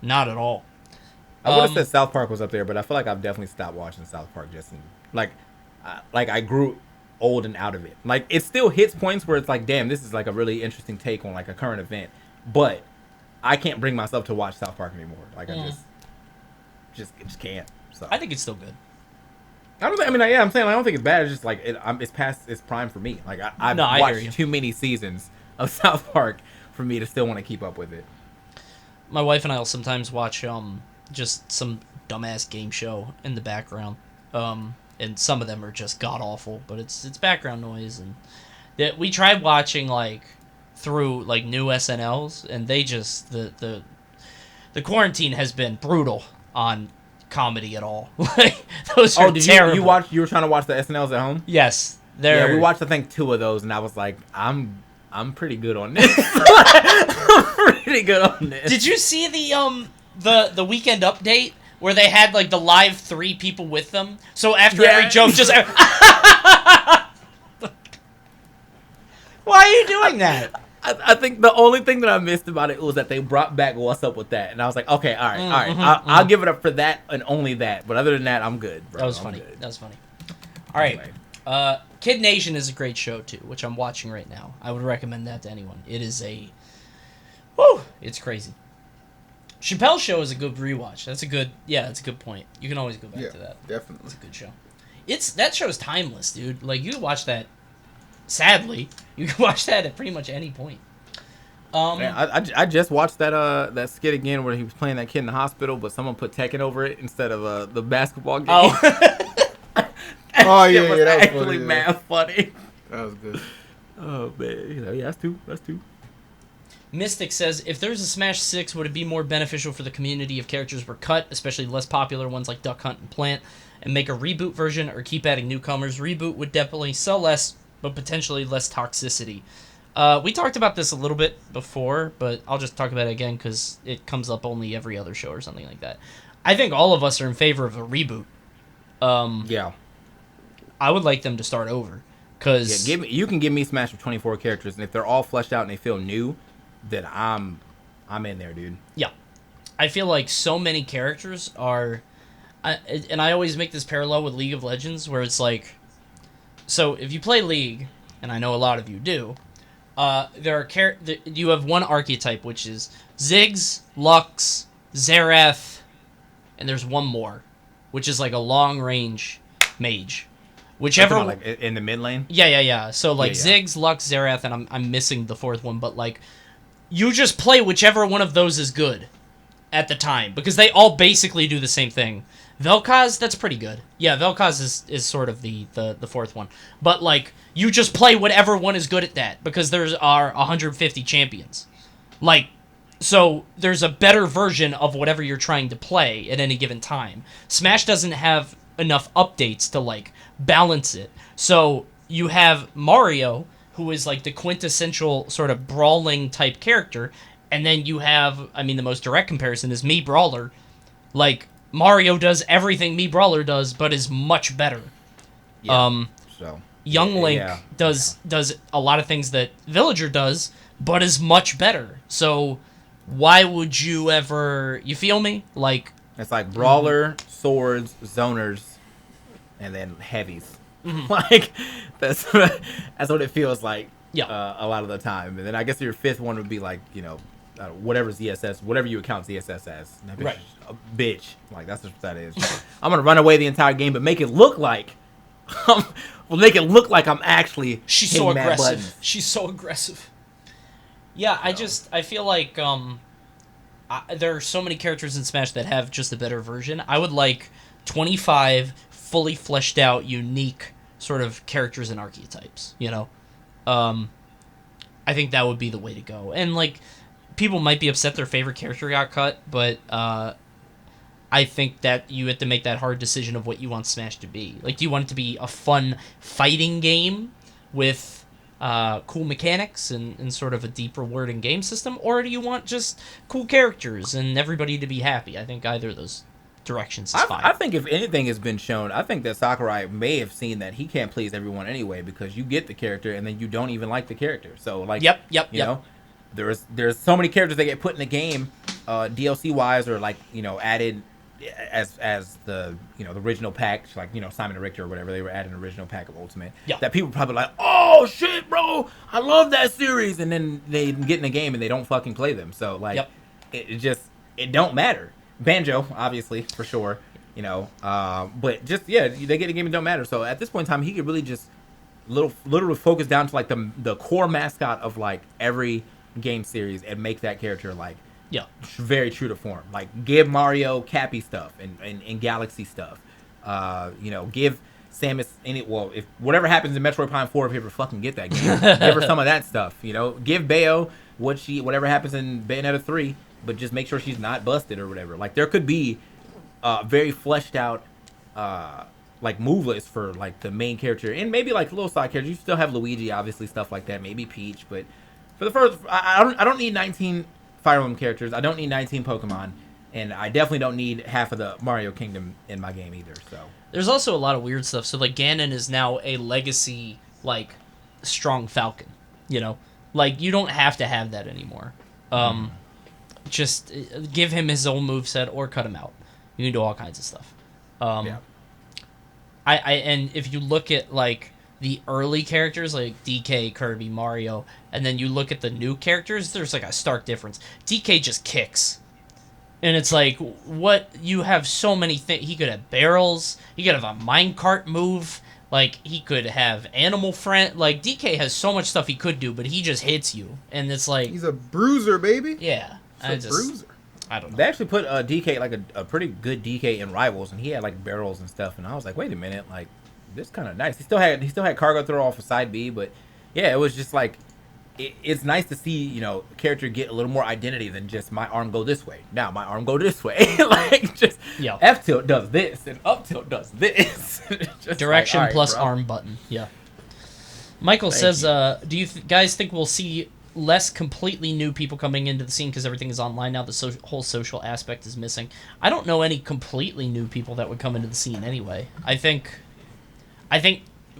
not at all. I would have said South Park was up there, but I feel like I've definitely stopped watching South Park just like I grew old and out of it. Like, it still hits points where it's like, damn, this is like a really interesting take on like a current event, but I can't bring myself to watch South Park anymore. Like, I just can't. So I think it's still good. I don't think. I mean, yeah, I'm saying I don't think it's bad. It's just like it's past its prime for me. Like, I've watched too many seasons of South Park for me to still want to keep up with it. My wife and I will sometimes watch just some dumbass game show in the background. And some of them are just god awful, but it's background noise. And that we tried watching like through like new SNLs, and they just the quarantine has been brutal on comedy at all. Like, those are terrible. You were trying to watch the SNLs at home? Yes, yeah. We watched I think 2 of those, and I was like, I'm pretty good on this. I'm pretty good on this. Did you see the weekend update where they had like the live 3 people with them? So after every joke, just why are you doing that? I think the only thing that I missed about it was that they brought back "What's Up with That," and I was like, okay, all right, I'll give it up for that and only that. But other than that, I'm good, bro. That was funny. All right, anyway. Kid Nation is a great show too, which I'm watching right now. I would recommend that to anyone. It is it's crazy. Chappelle's Show is a good rewatch. That's a good point. You can always go back to that. Definitely. It's a good show. That show's timeless, dude. Like, you can watch that. Sadly, you can watch that at pretty much any point. Man, I just watched that skit again where he was playing that kid in the hospital, but someone put Tekken over it instead of the basketball game. Oh, that was actually mad funny. That was good. Oh man, yeah, that's two. Mystic says, if there's a Smash 6, would it be more beneficial for the community if characters were cut, especially less popular ones like Duck Hunt and Plant, and make a reboot version, or keep adding newcomers? Reboot would definitely sell less but potentially less toxicity. We talked about this a little bit before, but I'll just talk about it again because it comes up only every other show or something like that. I think all of us are in favor of a reboot. Yeah. I would like them to start over. Cause you can give me Smash with 24 characters, and if they're all fleshed out and they feel new, then I'm in there, dude. Yeah. I feel like so many characters are... and I always make this parallel with League of Legends, where it's like... So, if you play League, and I know a lot of you do, you have one archetype, which is Ziggs, Lux, Xerath, and there's one more, which is like a long-range mage. Whichever, like in the mid lane. Yeah. So like Ziggs, Lux, Xerath, and I'm missing the fourth one, but like you just play whichever one of those is good at the time because they all basically do the same thing. Vel'Koz, that's pretty good. Yeah, Vel'Koz is sort of the fourth one, but like you just play whatever one is good at that because there are 150 champions. Like, so there's a better version of whatever you're trying to play at any given time. Smash doesn't have enough updates to like balance it. So you have Mario, who is like the quintessential sort of brawling type character, and then you have, I mean, the most direct comparison is Mii Brawler. Like, Mario does everything Mii Brawler does, but is much better. Yeah. Young Link does a lot of things that Villager does, but is much better. So why would you ever, you feel me? Like, it's like Brawler, Swords, Zoners, and then Heavies. Mm-hmm. Like, that's what it feels like a lot of the time. And then I guess your fifth one would be like, whatever ZSS, whatever you would count ZSS as. Right. A bitch. Like, that's what that is. I'm going to run away the entire game, but make it look like... I'm actually She's so aggressive. She's so aggressive. Yeah, I feel like there are so many characters in Smash that have just a better version. I would like 25 fully fleshed out, unique sort of characters and archetypes, I think that would be the way to go. And, like, people might be upset their favorite character got cut, but I think that you have to make that hard decision of what you want Smash to be. Like, do you want it to be a fun fighting game with cool mechanics and sort of a deep rewarding game system, or do you want just cool characters and everybody to be happy? I think either of those directions is fine. I think if anything has been shown, I think that Sakurai may have seen that he can't please everyone anyway, because you get the character and then you don't even like the character. So, like, you know, there's so many characters that get put in the game, DLC wise, or like, added as the the original pack, like Simon and Richter or whatever, they were adding an original pack of Ultimate. That people probably like, oh shit, bro, I love that series, and then they get in the game and they don't fucking play them. So like, it don't matter. Banjo, obviously, for sure, but just they get in the game and don't matter. So at this point in time, he could really just literally focus down to like the core mascot of like every game series and make that character like very true to form. Like, give Mario Cappy stuff and Galaxy stuff. Give Samus if whatever happens in Metroid Prime 4, if you ever fucking get that game, give her some of that stuff. Give Bayo whatever happens in Bayonetta 3, but just make sure she's not busted or whatever. Like, there could be very fleshed out like move list for like the main character and maybe like little side characters. You still have Luigi, obviously, stuff like that. Maybe Peach, but for the first, I don't need 19 Fire Emblem characters. I don't need 19 Pokemon, and I definitely don't need half of the Mario Kingdom in my game either. So there's also a lot of weird stuff. So like Ganon is now a legacy like strong Falcon. Like you don't have to have that anymore. Just give him his own moveset or cut him out. You can do all kinds of stuff. And if you look at like the early characters like DK, Kirby, Mario, and then you look at the new characters, there's like a stark difference. DK just kicks. And it's like, what? You have so many things. He could have barrels. He could have a minecart move. Like, he could have animal friend. Like, DK has so much stuff he could do, but he just hits you. And it's like... He's a bruiser, baby. Yeah. Bruiser. I don't know. They actually put DK, like a pretty good DK in Rivals, and he had like barrels and stuff. And I was like, wait a minute, like, this kind of nice. He still had cargo throw off of side B, but yeah, it was just like it's nice to see a character get a little more identity than just my arm go this way. Now my arm go this way. Like, just F tilt does this and up tilt does this. Direction like, plus bro. arm button. Yeah. Michael says, do you guys think we'll see less completely new people coming into the scene because everything is online now? The whole social aspect is missing. I don't know any completely new people that would come into the scene anyway. I think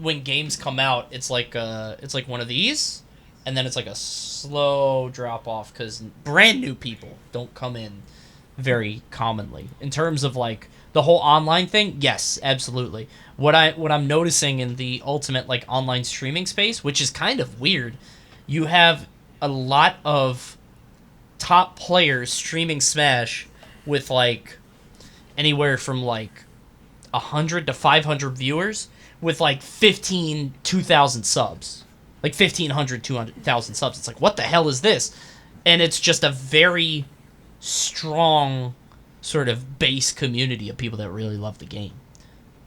when games come out, it's like one of these, and then it's like a slow drop off because brand new people don't come in very commonly. In terms of like the whole online thing, yes, absolutely. What I'm noticing in the ultimate like online streaming space, which is kind of weird, you have a lot of top players streaming Smash with like anywhere from like 100 to 500 viewers with like 2,000 subs. Like 1,500, 200,000 subs. It's like, what the hell is this? And it's just a very strong sort of base community of people that really love the game.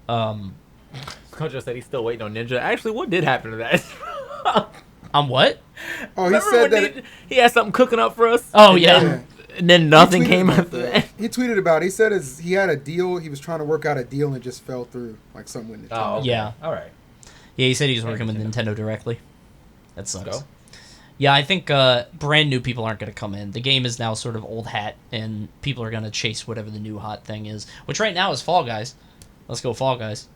Kojo said he's still waiting on Ninja. Actually, what did happen to that? On what? Oh, he said that he had something cooking up for us. Oh, yeah. And then nothing came after that. He tweeted about it. He said he had a deal. He was trying to work out a deal and it just fell through. Like something with Nintendo. Oh, okay. Yeah. All right. Yeah, he said he was working with Nintendo directly. That sucks. Go. Yeah, I think brand new people aren't going to come in. The game is now sort of old hat, and people are going to chase whatever the new hot thing is, which right now is Fall Guys. Let's go Fall Guys.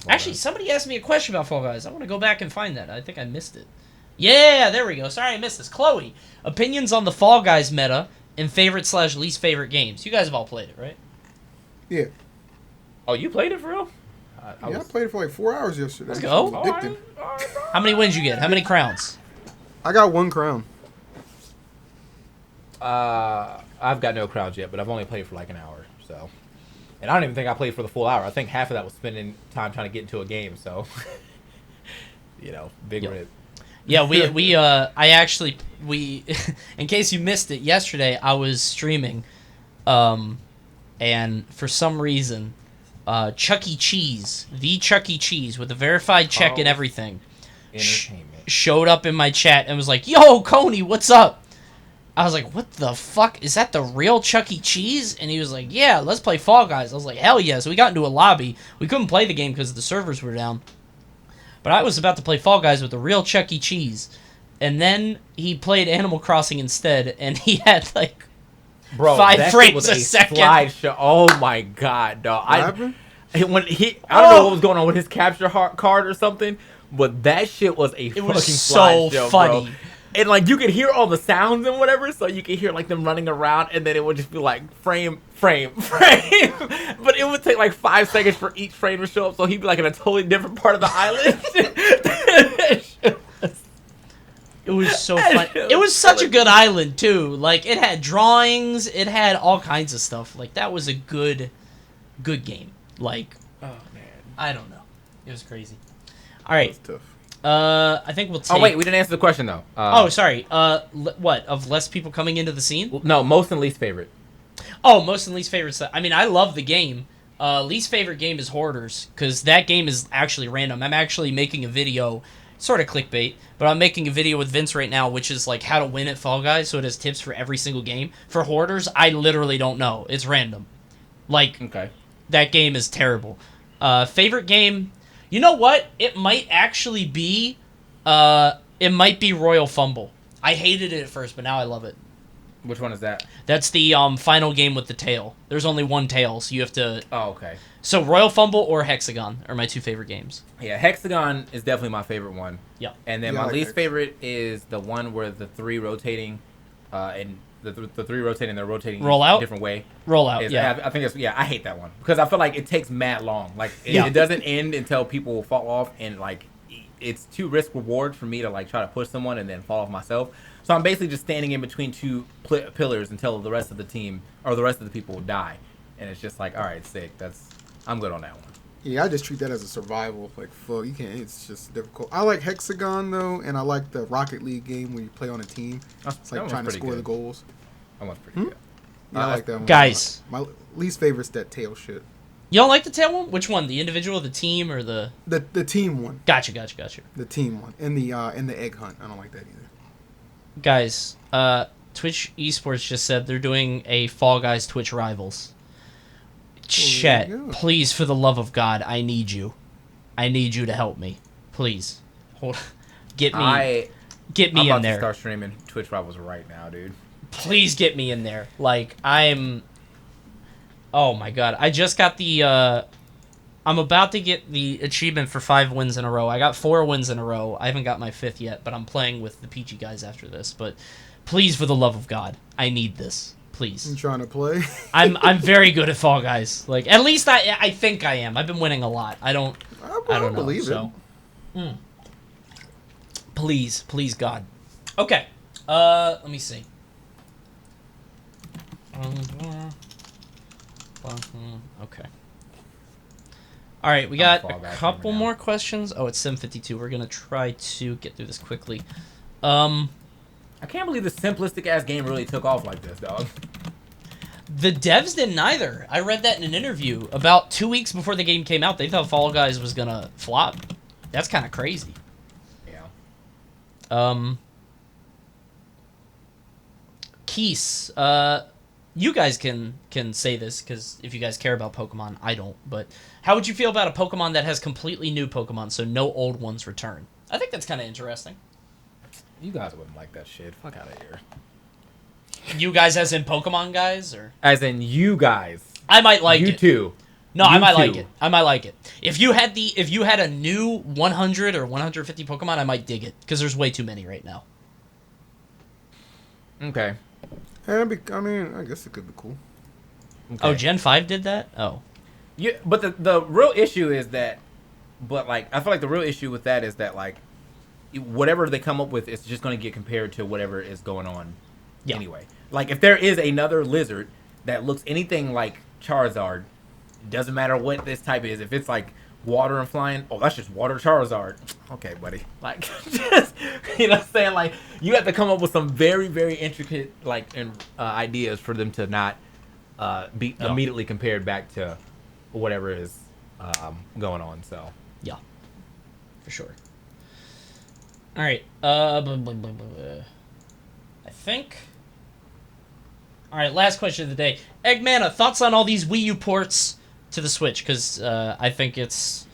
Actually, somebody asked me a question about Fall Guys. I want to go back and find that. I think I missed it. Yeah, there we go. Sorry I missed this. Chloe, opinions on the Fall Guys meta and favorite/least favorite games. You guys have all played it, right? Yeah. Oh, you played it for real? I played it for like 4 hours yesterday. Let's go. Addicted. How many wins you get? How many crowns? I got 1 crown. I've got no crowns yet, but I've only played for like an hour, so. And I don't even think I played for the full hour. I think half of that was spending time trying to get into a game, so. Big rip. Yeah, we in case you missed it, yesterday I was streaming, and for some reason, Chuck E. Cheese, the Chuck E. Cheese with a verified check and everything, showed up in my chat and was like, "Yo, Coney, what's up?" I was like, "What the fuck? Is that the real Chuck E. Cheese?" And he was like, "Yeah, let's play Fall Guys." I was like, "Hell yeah!" So we got into a lobby. We couldn't play the game because the servers were down. But I was about to play Fall Guys with the real Chuck E. Cheese. And then he played Animal Crossing instead, and he had, like, 5 frames a second. Slideshow. Oh, my God, dog. I don't know what was going on with his capture card or something, but that shit was a fucking slideshow, so funny. bro. And, like, you could hear all the sounds and whatever, so you could hear, like, them running around, and then it would just be, like, frame. But it would take, like, 5 seconds for each frame to show up, so he'd be, like, in a totally different part of the island. It was so fun. It was such a good island, too. Like, it had drawings. It had all kinds of stuff. Like, that was a good game. Like, oh, man. I don't know. It was crazy. All right. That was tough. I think we'll take... Oh, wait, we didn't answer the question, though. Sorry. What? Of less people coming into the scene? No, most and least favorite. Oh, most and least favorite stuff. I mean, I love the game. Least favorite game is Hoarders, because that game is actually random. I'm actually making a video, sort of clickbait, but I'm making a video with Vince right now, which is like how to win at Fall Guys, so it has tips for every single game. For Hoarders, I literally don't know. It's random. Like, okay. That game is terrible. Favorite game... You know what? It might actually be, Royal Fumble. I hated it at first, but now I love it. Which one is that? That's the final game with the tail. There's only one tail, so you have to... Oh, okay. So Royal Fumble or Hexagon are my 2 favorite games. Yeah, Hexagon is definitely my favorite one. Yeah. And then my least favorite is the one where the 3 rotating, and the 3 rotating, they're rotating Rollout? a different way. Rollout, yeah. I think I hate that one. Because I feel like it takes mad long. Like, it doesn't end until people fall off, and, like, it's too risk reward for me to, like, try to push someone and then fall off myself. So I'm basically just standing in between 2 pillars until the rest of the team, or the rest of the people will die. And it's just like, all right, sick. I'm good on that one. Yeah, I just treat that as a survival. Like, fuck, you can't. It's just difficult. I like Hexagon though, and I like the Rocket League game where you play on a team. It's like trying to score the goals. That one's pretty good. Yeah, I like that one. Guys, my least favorite's that tail shit. You don't like the tail one? Which one? The individual, the team, or the team one? Gotcha. The team one, and the egg hunt. I don't like that either. Guys, Twitch Esports just said they're doing a Fall Guys Twitch Rivals. Chet, please, for the love of God, I need you. I need you to help me. Please. Get me I'm in about there. to start streaming Twitch Rivals right now, dude. Please get me in there. Like, oh my god. I just got the, I'm about to get the achievement for 5 wins in a row. I got 4 wins in a row. I haven't got my 5th yet, but I'm playing with the PG guys after this. But please, for the love of God, I need this. Please. I'm trying to play. I'm very good at Fall Guys. Like, at least I think I am. I've been winning a lot. I don't know. Believe so. Please, God. Okay. Let me see. Okay. All right, we got a couple more questions. Oh, it's 7:52. We're gonna try to get through this quickly. I can't believe the simplistic ass game really took off like this, dog. The devs didn't either. I read that in an interview about 2 weeks before the game came out. They thought Fall Guys was gonna flop. That's kind of crazy. Yeah. Keese, you guys can say this, because if you guys care about Pokemon, I don't. But how would you feel about a Pokemon that has completely new Pokemon, so no old ones return? I think that's kind of interesting. You guys wouldn't like that shit. Fuck out of here. You guys as in Pokemon guys? Or as in you guys. I might like it. You too. No, I might like it. I might like it. If you had a new 100 or 150 Pokemon, I might dig it, because there's way too many right now. Okay. I mean, I guess it could be cool. Okay. Oh, Gen 5 did that? Oh. Yeah, but the real issue is that, I feel like the real issue with that is that, like, whatever they come up with is just going to get compared to whatever is going on anyway. Like, if there is another lizard that looks anything like Charizard, it doesn't matter what this type is. If it's, like, water and flying, oh, that's just water Charizard. Okay, buddy. Like, just, you know what I'm saying? Like, you have to come up with some very, very intricate, like, ideas for them to not be immediately compared back to whatever is going on, so. Yeah. For sure. All right. I think. All right. Last question of the day. Eggmana, thoughts on all these Wii U ports to the Switch? Because I think it's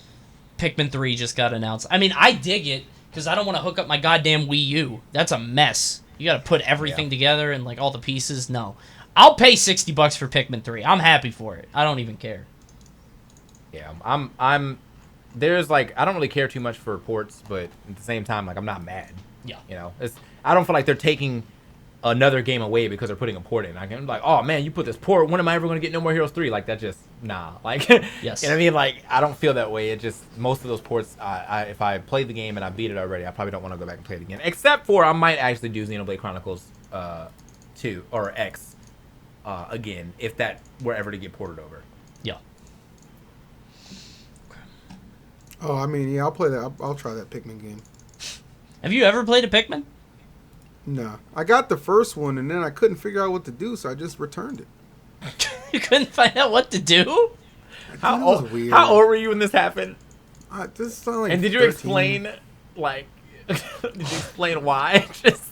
Pikmin 3 just got announced. I mean, I dig it because I don't want to hook up my goddamn Wii U. That's a mess. You got to put everything together and like all the pieces. No, I'll pay $60 for Pikmin 3. I'm happy for it. I don't even care. Yeah, I'm. There's like I don't really care too much for ports, but at the same time, like I'm not mad. Yeah. You know, I don't feel like they're taking another game away because they're putting a port in. I'm like, oh man, you put this port. When am I ever going to get No More Heroes 3? Like that just nah. Like yes. You know what I mean? Like I don't feel that way. It just most of those ports. If I played the game and I beat it already, I probably don't want to go back and play it again. Except for I might actually do Xenoblade Chronicles 2 or X again if that were ever to get ported over. Yeah. Oh, I mean, yeah, I'll play that. I'll try that Pikmin game. Have you ever played a Pikmin? No. I got the first one, and then I couldn't figure out what to do, so I just returned it. You couldn't find out what to do? How old were you when this happened? This sounded like and did you 13. explain, like, did you explain why? Just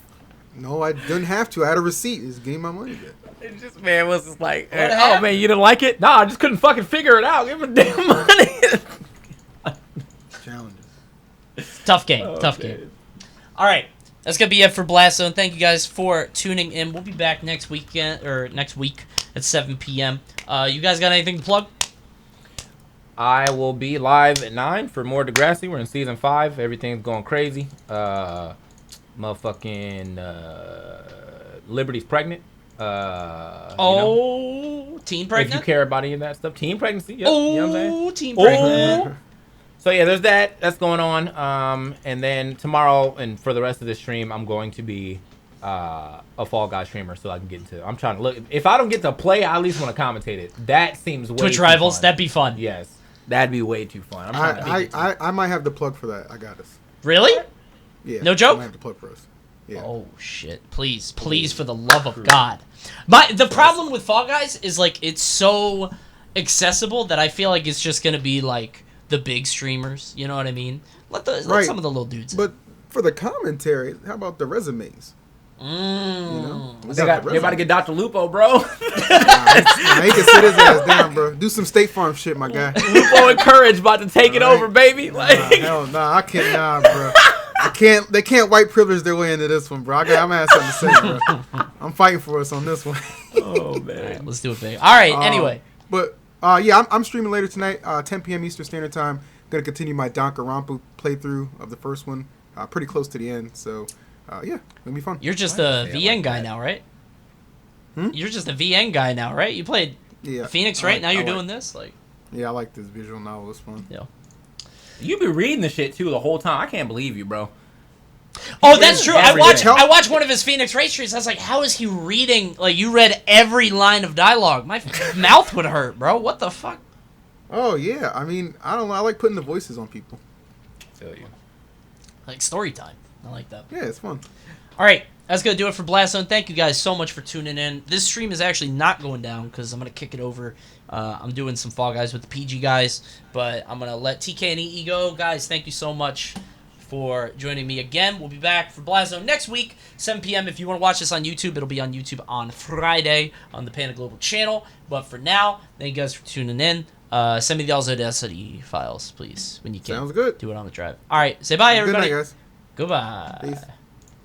no, I didn't have to. I had a receipt. Just gave my money back. It just, man, was just like, oh, man, you didn't like it? No, I just couldn't fucking figure it out. Give me damn money. Challenges. Tough game. Tough game. All right. That's going to be it for Blast Zone. Thank you guys for tuning in. We'll be back next week at 7 p.m. You guys got anything to plug? I will be live at 9 for more Degrassi. We're in season 5. Everything's going crazy. Motherfucking Liberty's pregnant. Teen pregnant? If you care about any of that stuff. Teen pregnancy. Yep. Oh, you know what I'm saying? teen pregnant. So yeah, there's that. That's going on. And then tomorrow and for the rest of the stream, I'm going to be a Fall Guy streamer, so I can get into. I'm trying to look. If I don't get to play, I at least want to commentate it. That seems way Twitch too Rivals. fun. That'd be fun. Yes, that'd be way too fun. I might have the plug for that. I got this. Really? Yeah. No joke? I might have the plug for us. Yeah. Oh shit! Please, for the love of God. The problem with Fall Guys is like it's so accessible that I feel like it's just gonna be like the big streamers. You know what I mean? Let some of the little dudes. But for the commentary, how about the resumes? You know, they about to get Dr. Lupo, bro. Nah, he can sit his ass down, bro. Do some State Farm shit, my guy. Lupo and Courage about to take it over, baby. Like, hell nah, I can't, bro. They can't white privilege their way into this one, bro. I'm gonna have something to say, bro. I'm fighting for us on this one. Oh man, all right, let's do it big. All right, anyway. But yeah, I'm streaming later tonight, 10 p.m. Eastern Standard Time. Gonna continue my Danganronpa playthrough of the first one, pretty close to the end. So yeah, it'll be fun. You're just a VN guy now, right? You're just a VN guy now, right? You played Phoenix, right? Now you're doing this, like. Yeah, I like this visual novel. It's fun. Yeah. You be reading the shit too the whole time. I can't believe you, bro. Oh, that's true. I watched one of his Phoenix Race streams. I was like, how is he reading? Like, you read every line of dialogue. My mouth would hurt, bro. What the fuck? Oh yeah, I mean, I don't know. I like putting the voices on people. Feel you. Like story time. I like that. Yeah, it's fun. All right, that's gonna do it for Blast Zone. Thank you guys so much for tuning in. This stream is actually not going down because I'm gonna kick it over. I'm doing some Fall Guys with the PG guys, but I'm gonna let TK and EE go. Guys, thank you so much for joining me again. We'll be back for Blast Zone next week, 7 p.m. If you want to watch this on YouTube, it'll be on YouTube on Friday on the Panda Global channel. But for now, thank you guys for tuning in. Send me the Audacity files, please, when you can. Sounds good. Do it on the drive. All right, say bye, everybody. Good night, guys. Goodbye. Peace.